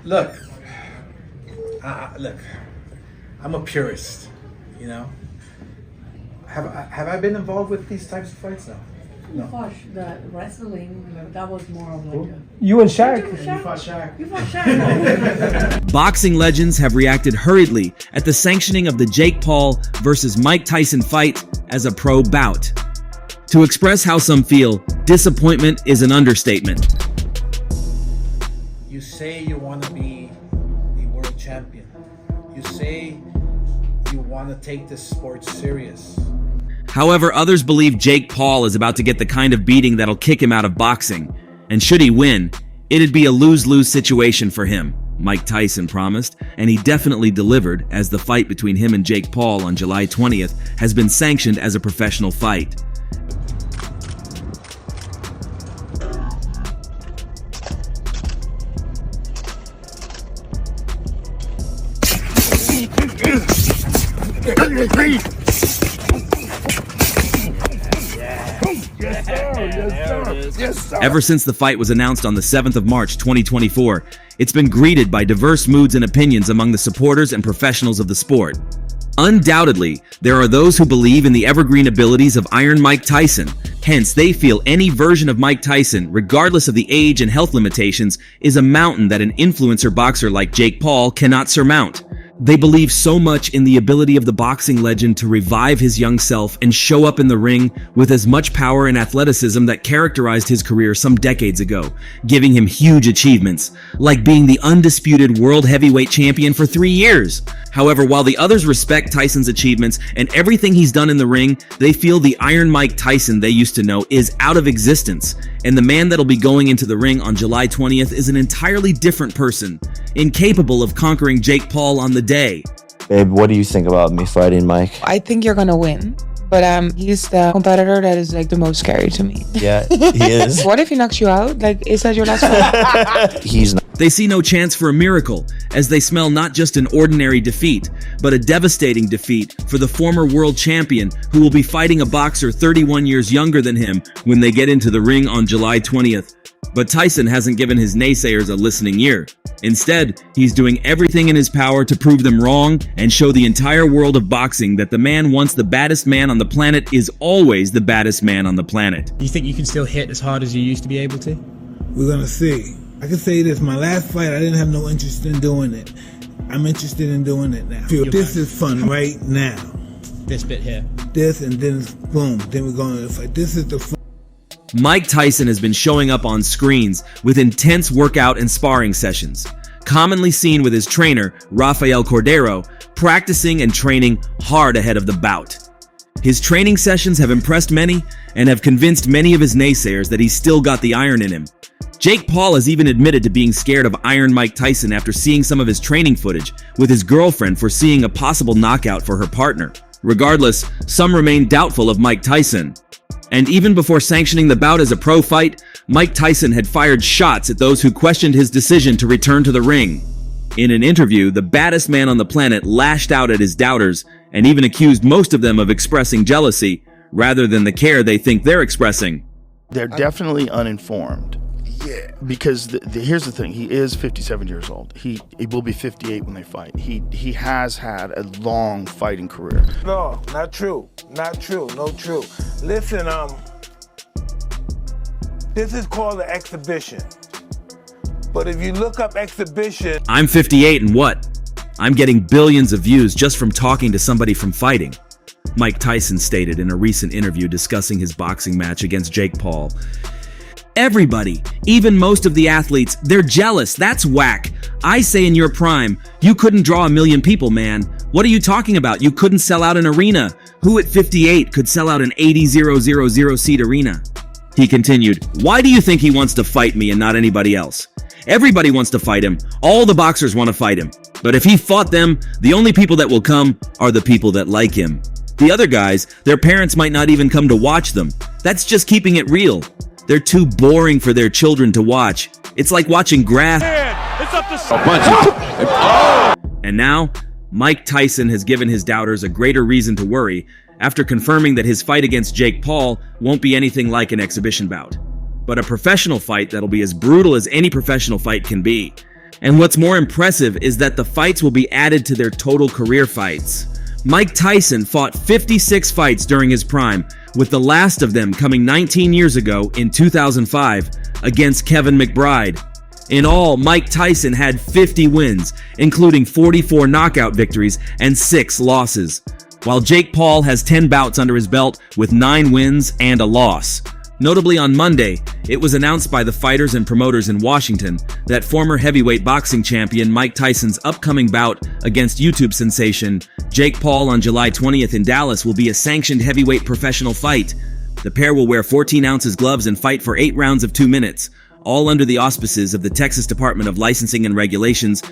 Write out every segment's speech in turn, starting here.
Look, look, I'm a purist, you know. Have I been involved with these types of fights? No. You fought the wrestling, that was more of like a... You and Shaq? You fought Shaq. You fought Shaq. Boxing legends have reacted hurriedly at the sanctioning of the Jake Paul versus Mike Tyson fight as a pro bout. To express how some feel, disappointment is an understatement. You say you want to be a world champion. You say you want to take this sport serious. However, others believe Jake Paul is about to get the kind of beating that'll kick him out of boxing. And should he win, it'd be a lose-lose situation for him, Mike Tyson promised, and he definitely delivered, as the fight between him and Jake Paul on July 20th has been sanctioned as a professional fight. Ever since the fight was announced on the 7th of March 2024, it's been greeted by diverse moods and opinions among the supporters and professionals of the sport. Undoubtedly, there are those who believe in the evergreen abilities of Iron Mike Tyson. Hence, they feel any version of Mike Tyson, regardless of the age and health limitations, is a mountain that an influencer boxer like Jake Paul cannot surmount. They believe so much in the ability of the boxing legend to revive his young self and show up in the ring with as much power and athleticism that characterized his career some decades ago, giving him huge achievements, like being the undisputed world heavyweight champion for 3 years. However, while the others respect Tyson's achievements and everything he's done in the ring, they feel the Iron Mike Tyson they used to know is out of existence, and the man that'll be going into the ring on July 20th is an entirely different person, incapable of conquering Jake Paul on the day. Babe, what do you think about me fighting Mike? I think you're gonna win, but he's the competitor that is like the most scary to me. Yeah, he is. What if he knocks you out? Like, is that your last fight? He's not. They see no chance for a miracle, as they smell not just an ordinary defeat, but a devastating defeat for the former world champion who will be fighting a boxer 31 years younger than him when they get into the ring on July 20th. But Tyson hasn't given his naysayers a listening ear. Instead, he's doing everything in his power to prove them wrong and show the entire world of boxing that the man once the baddest man on the planet is always the baddest man on the planet. Do you think you can still hit as hard as you used to be able to? We're gonna see. I can say this, my last fight, I didn't have no interest in doing it. I'm interested in doing it now. This is fun right now. This bit here. This, and then boom, then we're going to the fight. This is the fun. Mike Tyson has been showing up on screens with intense workout and sparring sessions, commonly seen with his trainer, Rafael Cordero, practicing and training hard ahead of the bout. His training sessions have impressed many and have convinced many of his naysayers that he's still got the iron in him. Jake Paul has even admitted to being scared of Iron Mike Tyson after seeing some of his training footage, with his girlfriend foreseeing a possible knockout for her partner. Regardless, some remain doubtful of Mike Tyson. And even before sanctioning the bout as a pro fight, Mike Tyson had fired shots at those who questioned his decision to return to the ring. In an interview, the baddest man on the planet lashed out at his doubters and even accused most of them of expressing jealousy rather than the care they think they're expressing. They're definitely uninformed. Yeah. Because here's the thing, he is 57 years old. He will be 58 when they fight. He has had a long fighting career. No, not true. Not true. No true. Listen, this is called an exhibition. But if you look up exhibition... I'm 58 and what? I'm getting billions of views just from talking to somebody from fighting, Mike Tyson stated in a recent interview discussing his boxing match against Jake Paul. Everybody, even most of the athletes, they're jealous. That's whack. I say in your prime, you couldn't draw 1 million people, man. What are you talking about? You couldn't sell out an arena. Who at 58 could sell out an 80,000 seat arena? He continued, why do you think he wants to fight me and not anybody else? Everybody wants to fight him. All the boxers want to fight him. But if he fought them, the only people that will come are the people that like him. The other guys, their parents might not even come to watch them. That's just keeping it real. They're too boring for their children to watch. It's like watching grass. It's up to And now, Mike Tyson has given his doubters a greater reason to worry after confirming that his fight against Jake Paul won't be anything like an exhibition bout, but a professional fight that'll be as brutal as any professional fight can be. And what's more impressive is that the fights will be added to their total career fights. Mike Tyson fought 56 fights during his prime, with the last of them coming 19 years ago in 2005 against Kevin McBride. In all, Mike Tyson had 50 wins, including 44 knockout victories and 6 losses, while Jake Paul has 10 bouts under his belt with 9 wins and a loss. Notably, on Monday, it was announced by the fighters and promoters in Washington that former heavyweight boxing champion Mike Tyson's upcoming bout against YouTube sensation Jake Paul on July 20th in Dallas will be a sanctioned heavyweight professional fight. The pair will wear 14 ounces gloves and fight for 8 rounds of 2 minutes, all under the auspices of the Texas Department of Licensing and Regulations.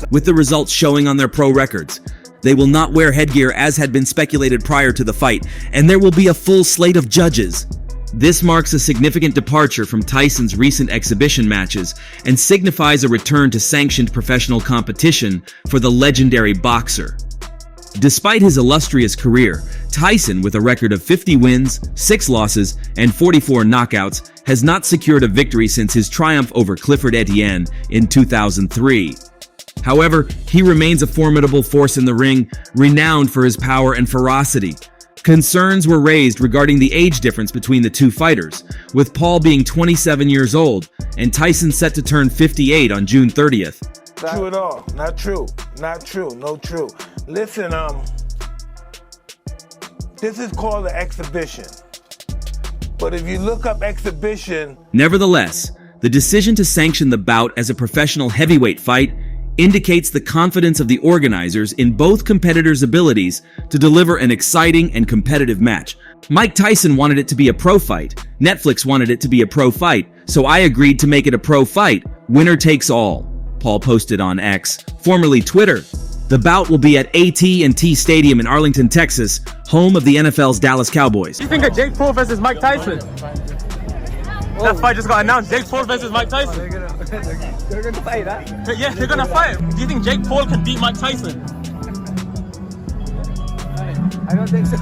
With the results showing on their pro records. They will not wear headgear as had been speculated prior to the fight, and there will be a full slate of judges. This marks a significant departure from Tyson's recent exhibition matches and signifies a return to sanctioned professional competition for the legendary boxer. Despite his illustrious career, Tyson, with a record of 50 wins, 6 losses, and 44 knockouts, has not secured a victory since his triumph over Clifford Etienne in 2003. However, he remains a formidable force in the ring, renowned for his power and ferocity. Concerns were raised regarding the age difference between the two fighters, with Paul being 27 years old and Tyson set to turn 58 on June 30th. Not true at all. Not true. Not true. No true. Listen, this is called an exhibition. But if you look up exhibition... Nevertheless, the decision to sanction the bout as a professional heavyweight fight indicates the confidence of the organizers in both competitors' abilities to deliver an exciting and competitive match. Mike Tyson wanted it to be a pro fight. Netflix wanted it to be a pro fight, so I agreed to make it a pro fight. Winner takes all, Paul posted on X, formerly Twitter. The bout will be at AT&T Stadium in Arlington, Texas, home of the NFL's Dallas Cowboys. You think of Jake Paul versus Mike Tyson? That fight just got announced. Jake Paul versus Mike Tyson. They're gonna fight, huh? Yeah, they're gonna fight. Do you think Jake Paul can beat Mike Tyson? I don't think so.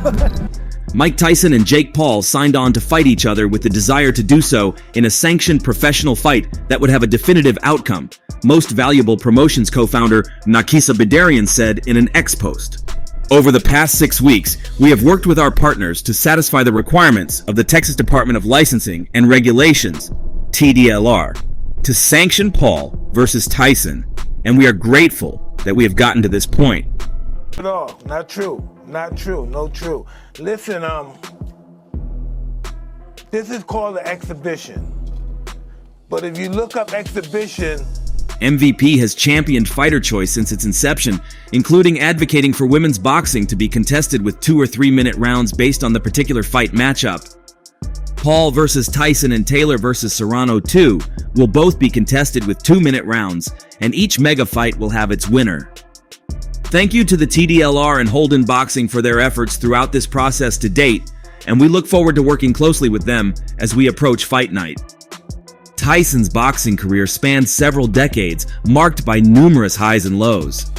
Mike Tyson and Jake Paul signed on to fight each other with the desire to do so in a sanctioned professional fight that would have a definitive outcome, Most Valuable Promotions co-founder Nakisa Bidarian said in an X post. Over the past 6 weeks, we have worked with our partners to satisfy the requirements of the Texas Department of Licensing and Regulations, TDLR, to sanction Paul versus Tyson, and we are grateful that we have gotten to this point. At all. Not true. Not true. No true. Listen, this is called an exhibition. But if you look up exhibition... MVP has championed fighter choice since its inception, including advocating for women's boxing to be contested with 2 or 3 minute rounds based on the particular fight matchup. Paul versus Tyson and Taylor versus Serrano 2 will both be contested with 2-minute rounds, and each mega fight will have its winner. Thank you to the TDLR and Holden Boxing for their efforts throughout this process to date, and we look forward to working closely with them as we approach fight night. Tyson's boxing career spanned several decades, marked by numerous highs and lows.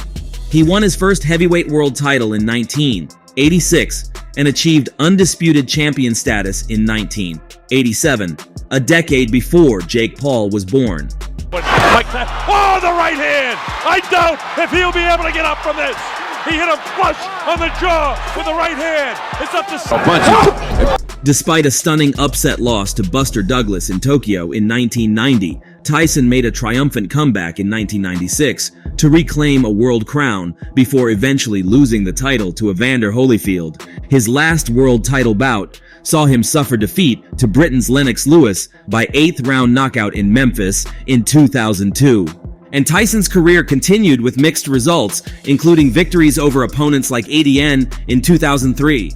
He won his first heavyweight world title in 1986 and achieved undisputed champion status in 1987, a decade before Jake Paul was born. Oh, the right hand! I doubt if he'll be able to get up from this. He hit him flush on the jaw with the right hand. It's up to... Despite a stunning upset loss to Buster Douglas in Tokyo in 1990, Tyson made a triumphant comeback in 1996 to reclaim a world crown before eventually losing the title to Evander Holyfield. His last world title bout saw him suffer defeat to Britain's Lennox Lewis by 8th round knockout in Memphis in 2002. And Tyson's career continued with mixed results, including victories over opponents like Etienne in 2003.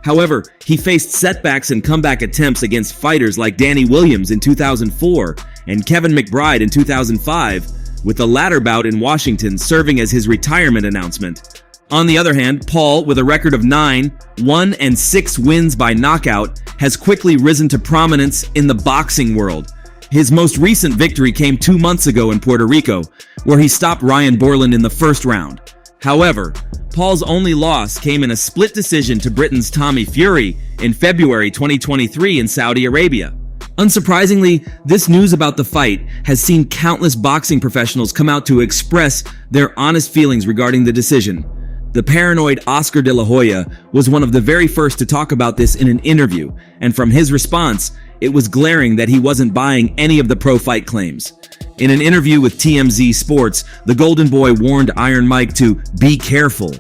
However, he faced setbacks and comeback attempts against fighters like Danny Williams in 2004 and Kevin McBride in 2005, with the latter bout in Washington serving as his retirement announcement. On the other hand, Paul, with a record of 9, 1 and 6 wins by knockout, has quickly risen to prominence in the boxing world. His most recent victory came 2 months ago in Puerto Rico, where he stopped Ryan Borland in the first round. However, Paul's only loss came in a split decision to Britain's Tommy Fury in February 2023 in Saudi Arabia. Unsurprisingly, this news about the fight has seen countless boxing professionals come out to express their honest feelings regarding the decision. The paranoid Oscar de la Hoya was one of the very first to talk about this in an interview, and from his response, it was glaring that he wasn't buying any of the pro-fight claims. In an interview with TMZ Sports, the Golden Boy warned Iron Mike to be careful.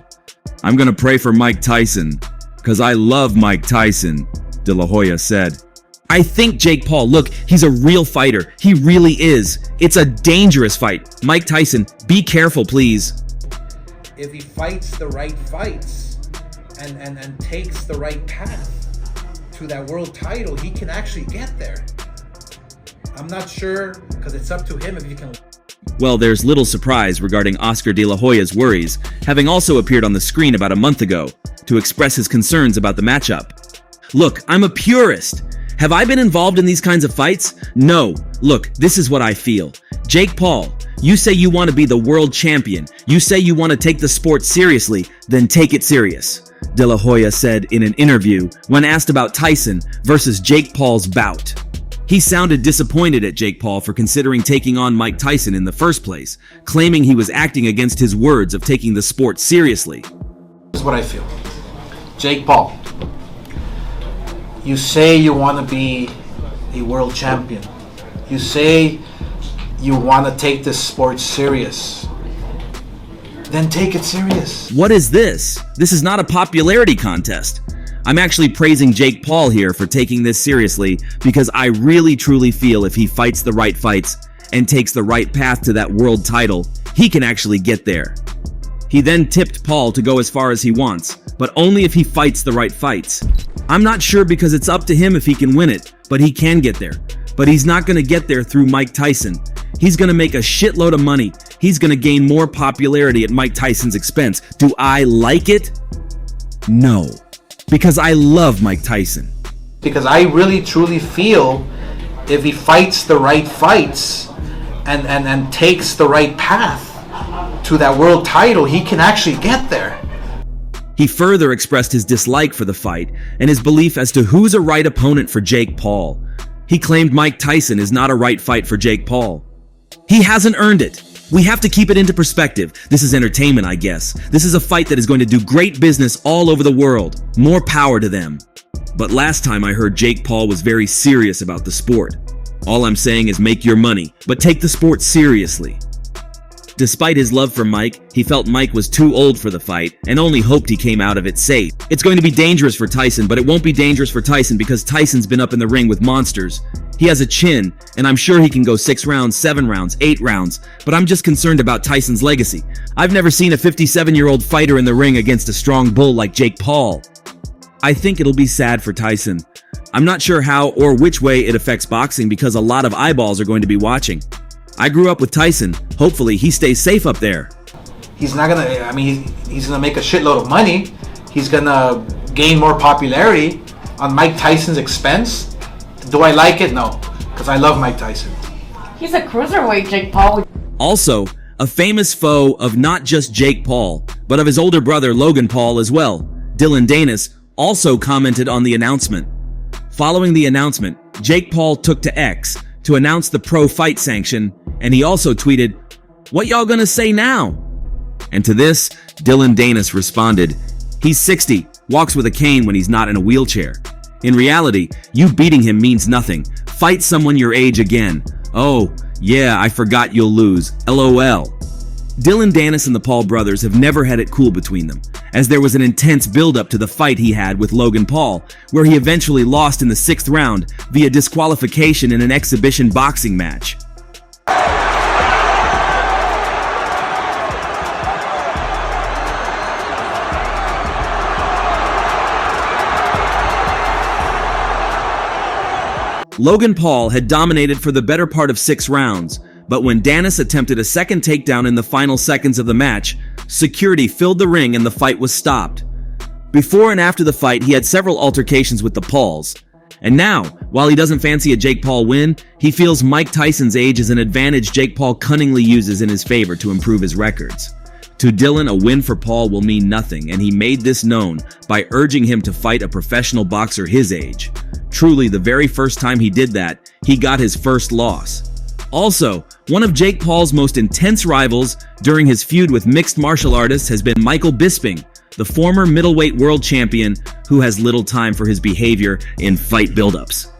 "I'm gonna pray for Mike Tyson, cause I love Mike Tyson," de la Hoya said. "I think Jake Paul, look, he's a real fighter. He really is. It's a dangerous fight. Mike Tyson, be careful, please." If he fights the right fights and takes the right path to that world title, he can actually get there. I'm not sure, because it's up to him if he can. Well, there's little surprise regarding Oscar de la Hoya's worries, having also appeared on the screen about a month ago to express his concerns about the matchup. "Look, I'm a purist. Have I been involved in these kinds of fights? No. Look, this is what I feel. Jake Paul, you say you want to be the world champion. You say you want to take the sport seriously, then take it serious," de la Hoya said in an interview when asked about Tyson versus Jake Paul's bout. He sounded disappointed at Jake Paul for considering taking on Mike Tyson in the first place, claiming he was acting against his words of taking the sport seriously. This is what I feel. Jake Paul, you say you want to be a world champion. You say you want to take this sport serious. Then take it serious. What is this? This is not a popularity contest. I'm actually praising Jake Paul here for taking this seriously because I really truly feel if he fights the right fights and takes the right path to that world title, he can actually get there. He then tipped Paul to go as far as he wants, but only if he fights the right fights. I'm not sure because it's up to him if he can win it, but he can get there. But he's not going to get there through Mike Tyson. He's going to make a shitload of money. He's going to gain more popularity at Mike Tyson's expense. Do I like it? No. Because I love Mike Tyson. Because I really truly feel if he fights the right fights and takes the right path to that world title, he can actually get there. He further expressed his dislike for the fight and his belief as to who's a right opponent for Jake Paul. He claimed Mike Tyson is not a right fight for Jake Paul. He hasn't earned it. We have to keep it into perspective. This is entertainment, I guess. This is a fight that is going to do great business all over the world. More power to them. But last time I heard Jake Paul was very serious about the sport. All I'm saying is make your money, but take the sport seriously. Despite his love for Mike, he felt Mike was too old for the fight and only hoped he came out of it safe. It's going to be dangerous for Tyson, but it won't be dangerous for Tyson because Tyson's been up in the ring with monsters. He has a chin, and I'm sure he can go 6 rounds, 7 rounds, 8 rounds, but I'm just concerned about Tyson's legacy. I've never seen a 57-year-old fighter in the ring against a strong bull like Jake Paul. I think it'll be sad for Tyson. I'm not sure how or which way it affects boxing because a lot of eyeballs are going to be watching. I grew up with Tyson. Hopefully he stays safe up there. He's not gonna, I mean, he's gonna make a shitload of money. He's gonna gain more popularity on Mike Tyson's expense. Do I like it? No, because I love Mike Tyson. He's a cruiserweight, Jake Paul. Also, a famous foe of not just Jake Paul, but of his older brother Logan Paul as well, Dylan Danis, also commented on the announcement. Following the announcement, Jake Paul took to X to announce the pro fight sanction, and he also tweeted, "What y'all gonna say now?" And to this, Dylan Danis responded, "He's 60, walks with a cane when he's not in a wheelchair. In reality, you beating him means nothing. Fight someone your age again. Oh, yeah, I forgot you'll lose. LOL." Dylan Danis and the Paul brothers have never had it cool between them, as there was an intense build-up to the fight he had with Logan Paul, where he eventually lost in the 6th round via disqualification in an exhibition boxing match. Logan Paul had dominated for the better part of 6 rounds, but when Danis attempted a second takedown in the final seconds of the match, security filled the ring and the fight was stopped. Before and after the fight, he had several altercations with the Pauls. And now, while he doesn't fancy a Jake Paul win, he feels Mike Tyson's age is an advantage Jake Paul cunningly uses in his favor to improve his records. To Dylan, a win for Paul will mean nothing, and he made this known by urging him to fight a professional boxer his age. Truly, the very first time he did that, he got his first loss. Also, one of Jake Paul's most intense rivals during his feud with mixed martial artists has been Michael Bisping, the former middleweight world champion who has little time for his behavior in fight buildups.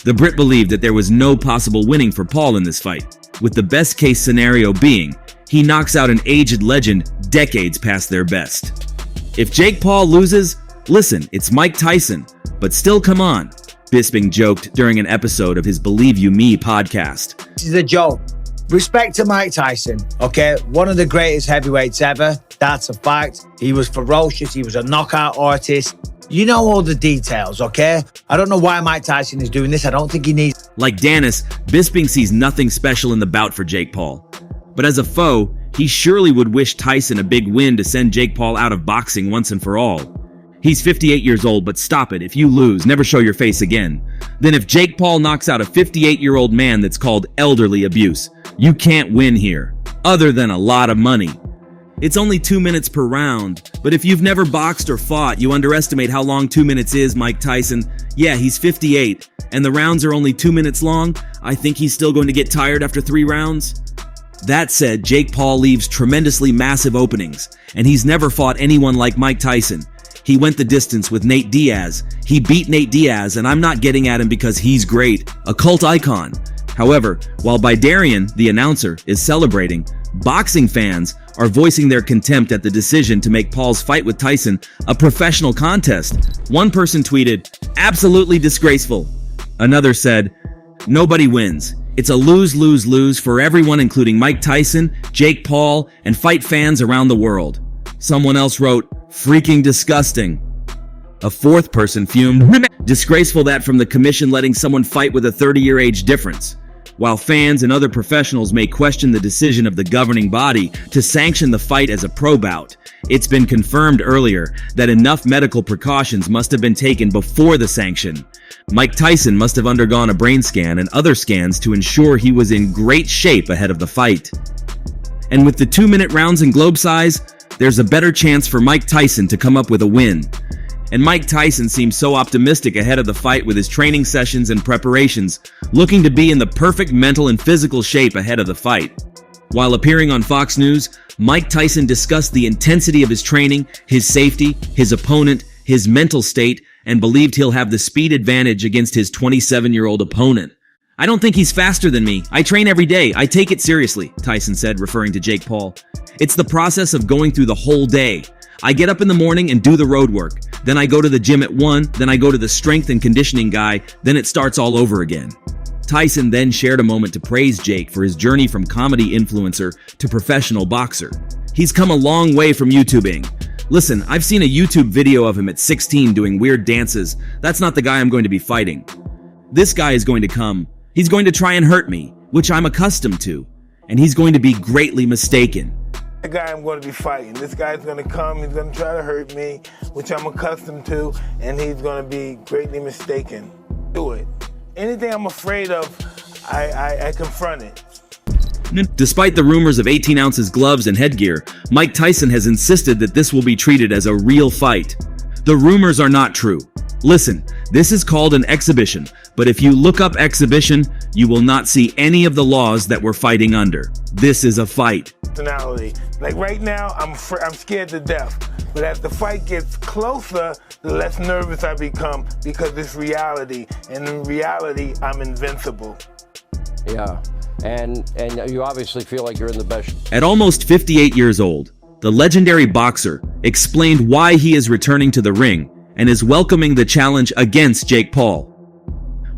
The Brit believed that there was no possible winning for Paul in this fight, with the best case scenario being he knocks out an aged legend decades past their best. If Jake Paul loses, listen, it's Mike Tyson, but still come on, Bisping joked during an episode of his Believe You Me podcast. This is a joke. Respect to Mike Tyson, okay? One of the greatest heavyweights ever. That's a fact. He was ferocious. He was a knockout artist. You know all the details, okay? I don't know why Mike Tyson is doing this. I don't think he needs... Like Dennis, Bisping sees nothing special in the bout for Jake Paul. But as a foe, he surely would wish Tyson a big win to send Jake Paul out of boxing once and for all. He's 58 years old, but stop it. If you lose, never show your face again. Then if Jake Paul knocks out a 58-year-old man that's called elderly abuse, you can't win here, other than a lot of money. It's only 2 minutes per round, but if you've never boxed or fought, you underestimate how long 2 minutes is, Mike Tyson. Yeah, he's 58, and the rounds are only 2 minutes long. I think he's still going to get tired after 3 rounds. That said, Jake Paul leaves tremendously massive openings, and he's never fought anyone like Mike Tyson. He went the distance with Nate Diaz. He beat Nate Diaz, and I'm not getting at him because he's great, a cult icon. However, while Bidarian, the announcer, is celebrating, boxing fans are voicing their contempt at the decision to make Paul's fight with Tyson a professional contest. One person tweeted, "Absolutely disgraceful." Another said, "Nobody wins. It's a lose-lose-lose for everyone, including Mike Tyson, Jake Paul, and fight fans around the world." Someone else wrote, "Freaking disgusting." A fourth person fumed, "Disgraceful that from the commission letting someone fight with a 30-year age difference." While fans and other professionals may question the decision of the governing body to sanction the fight as a pro bout, it's been confirmed earlier that enough medical precautions must have been taken before the sanction. Mike Tyson must have undergone a brain scan and other scans to ensure he was in great shape ahead of the fight. And with the 2-minute rounds in globe size, there's a better chance for Mike Tyson to come up with a win. And Mike Tyson seems so optimistic ahead of the fight with his training sessions and preparations, looking to be in the perfect mental and physical shape ahead of the fight. While appearing on Fox News, Mike Tyson discussed the intensity of his training, his safety, his opponent, his mental state, and believed he'll have the speed advantage against his 27-year-old opponent. "I don't think he's faster than me. I train every day. I take it seriously," Tyson said, referring to Jake Paul. "It's the process of going through the whole day. I get up in the morning and do the road work. Then I go to the gym at 1, then I go to the strength and conditioning guy, then it starts all over again." Tyson then shared a moment to praise Jake for his journey from comedy influencer to professional boxer. "He's come a long way from YouTubing. Listen, I've seen a YouTube video of him at 16 doing weird dances. That's not the guy I'm going to be fighting. This guy is going to come. He's going to try and hurt me, which I'm accustomed to. And he's going to be greatly mistaken." The guy I'm going to be fighting. This guy's going to come, he's going to try to hurt me, which I'm accustomed to, and he's going to be greatly mistaken. Do it. Anything I'm afraid of, I confront it. Despite the rumors of 18 ounces gloves and headgear, Mike Tyson has insisted that this will be treated as a real fight. The rumors are not true. Listen, this is called an exhibition, but if you look up exhibition, you will not see any of the laws that we're fighting under. This is a fight. Personality. Like right now, I'm scared to death. But as the fight gets closer, the less nervous I become because it's reality. And in reality, I'm invincible. Yeah, and you obviously feel like you're in the best. At almost 58 years old, the legendary boxer explained why he is returning to the ring and is welcoming the challenge against Jake Paul.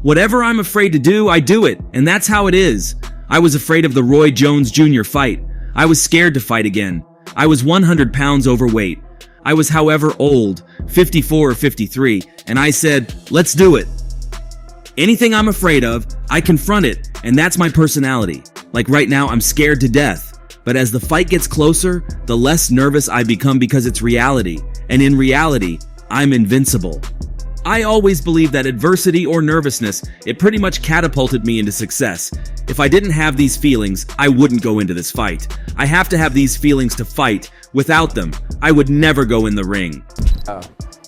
"Whatever I'm afraid to do, I do it, and that's how it is. I was afraid of the Roy Jones Jr. fight. I was scared to fight again. I was 100 pounds overweight. I was, however, old, 54 or 53, and I said, let's do it. Anything I'm afraid of, I confront it, and that's my personality. Like right now, I'm scared to death. But as the fight gets closer, the less nervous I become because it's reality. And in reality, I'm invincible." I always believed that adversity or nervousness, it pretty much catapulted me into success. If I didn't have these feelings, I wouldn't go into this fight. I have to have these feelings to fight. Without them, I would never go in the ring.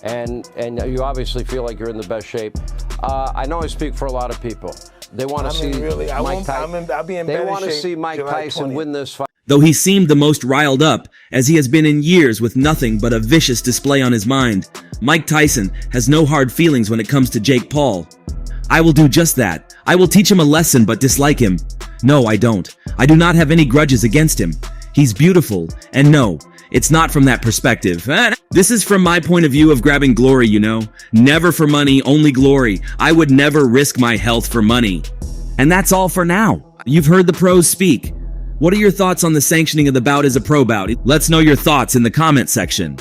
And you obviously feel like you're in the best shape. I know I speak for a lot of people. They want to see Mike Tyson. They want to see Mike Tyson win this fight. Though he seemed the most riled up, as he has been in years with nothing but a vicious display on his mind, Mike Tyson has no hard feelings when it comes to Jake Paul. I will do just that. I will teach him a lesson but dislike him. No, I don't. I do not have any grudges against him. He's beautiful, and no, it's not from that perspective. This is from my point of view of grabbing glory, you know? Never for money, only glory. I would never risk my health for money. And that's all for now. You've heard the pros speak. What are your thoughts on the sanctioning of the bout as a pro bout? Let's know your thoughts in the comment section.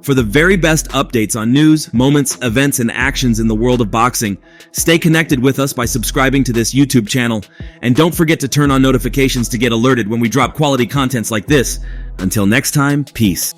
For the very best updates on news, moments, events, and actions in the world of boxing, stay connected with us by subscribing to this YouTube channel, and don't forget to turn on notifications to get alerted when we drop quality contents like this. Until next time, peace.